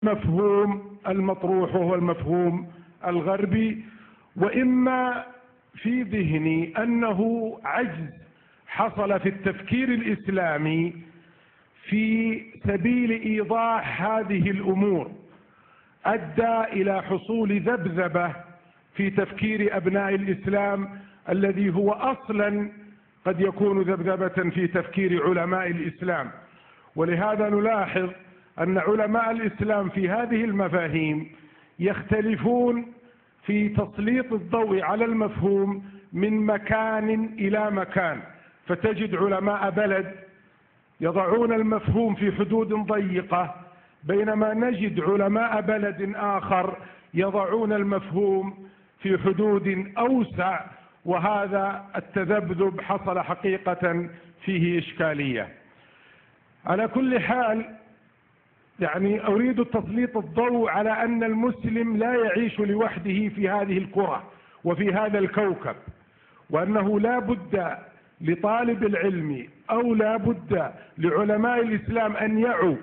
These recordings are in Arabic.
المفهوم المطروح وهو المفهوم الغربي، وإما في ذهني أنه عجز حصل في التفكير الإسلامي في سبيل إيضاح هذه الأمور أدى إلى حصول ذبذبة في تفكير أبناء الإسلام الذي هو أصلا قد يكون ذبذبة في تفكير علماء الإسلام. ولهذا نلاحظ أن علماء الإسلام في هذه المفاهيم يختلفون في تسليط الضوء على المفهوم من مكان إلى مكان، فتجد علماء بلد يضعون المفهوم في حدود ضيقة، بينما نجد علماء بلد آخر يضعون المفهوم في حدود أوسع، وهذا التذبذب حصل حقيقة فيه إشكالية. على كل حال يعني أريد تسليط الضوء على أن المسلم لا يعيش لوحده في هذه الكرة وفي هذا الكوكب، وأنه لا بد لطالب العلم أو لا بد لعلماء الإسلام أن يعوا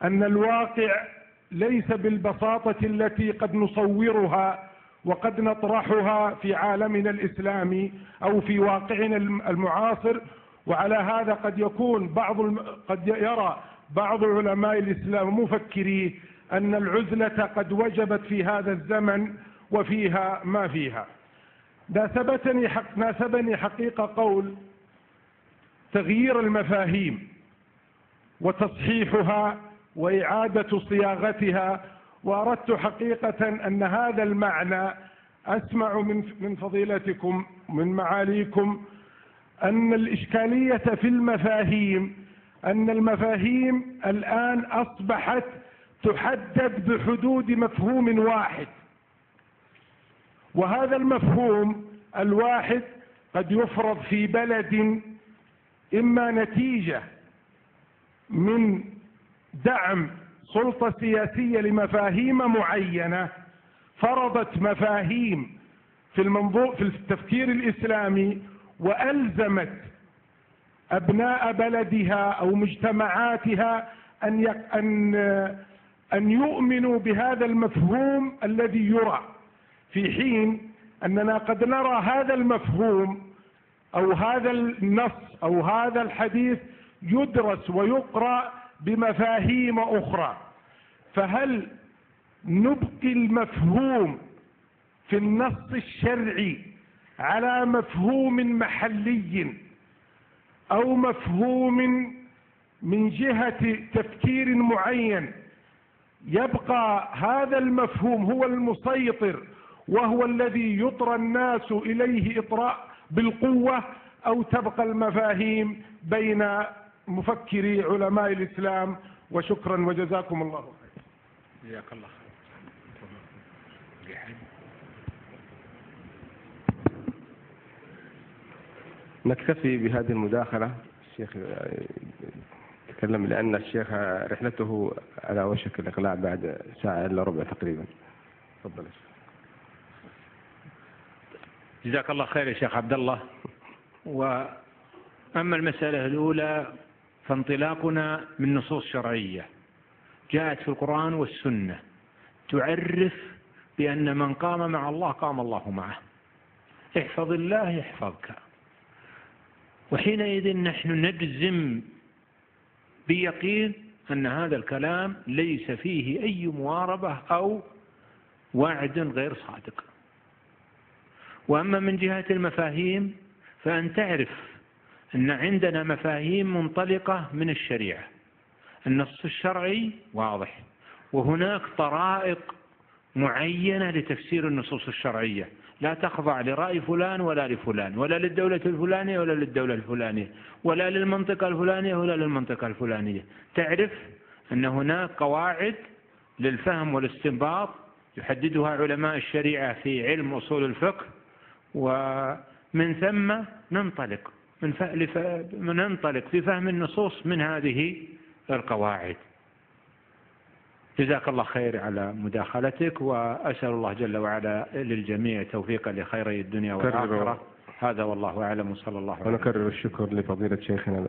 أن الواقع ليس بالبساطة التي قد نصورها وقد نطرحها في عالمنا الإسلامي أو في واقعنا المعاصر. وعلى هذا قد يرى بعض علماء الإسلام مفكريه أن العزلة قد وجبت في هذا الزمن وفيها ما فيها. ناسبني حقيقة قول تغيير المفاهيم وتصحيحها وإعادة صياغتها، وأردت حقيقة أن هذا المعنى أسمع من فضيلتكم من معاليكم أن الإشكالية في المفاهيم أن المفاهيم الآن أصبحت تحدد بحدود مفهوم واحد، وهذا المفهوم الواحد قد يفرض في بلد إما نتيجة من دعم سلطة سياسية لمفاهيم معينة فرضت مفاهيم في التفكير الإسلامي وألزمت أبناء بلدها أو مجتمعاتها أن يؤمنوا بهذا المفهوم الذي يرى، في حين أننا قد نرى هذا المفهوم أو هذا النص أو هذا الحديث يدرس ويقرأ بمفاهيم أخرى. فهل نبقي المفهوم في النص الشرعي على مفهوم محلي أو مفهوم من جهة تفكير معين يبقى هذا المفهوم هو المسيطر وهو الذي يطرى الناس إليه إطراء بالقوة، أو تبقى المفاهيم بين مفكري علماء الإسلام؟ وشكرا وجزاكم الله خير. جزاك الله خير. نكتفي بهذه المداخلة. الشيخ تكلم لأن الشيخ رحلته على وشك الإقلاع بعد ساعة إلا ربع تقريبا. تفضل. جزاك الله خير يا شيخ عبد الله. وأما المسألة الأولى فانطلاقنا من نصوص شرعية جاءت في القرآن والسنة تعرف بأن من قام مع الله قام الله معه، احفظ الله يحفظك. وحينئذ نحن نجزم بيقين أن هذا الكلام ليس فيه أي مواربة أو وعد غير صادق. وأما من جهة المفاهيم فأن تعرف أن عندنا مفاهيم منطلقة من الشريعة، النص الشرعي واضح، وهناك طرائق معينة لتفسير النصوص الشرعية لا تخضع لرأي فلان ولا لفلان، ولا للدولة الفلانية ولا للدولة الفلانية، ولا للمنطقة الفلانية ولا للمنطقة الفلانية. تعرف أن هناك قواعد للفهم والاستنباط يحددها علماء الشريعة في علم أصول الفقه، ومن ثم ننطلق في فهم النصوص من هذه القواعد. جزاك الله خير على مداخلتك، وأسأل الله جل وعلا للجميع توفيقا لخيري الدنيا والآخرة. هذا والله أعلم، وصلى الله عليه وسلم. ونكرر الشكر لفضيلة شيخنا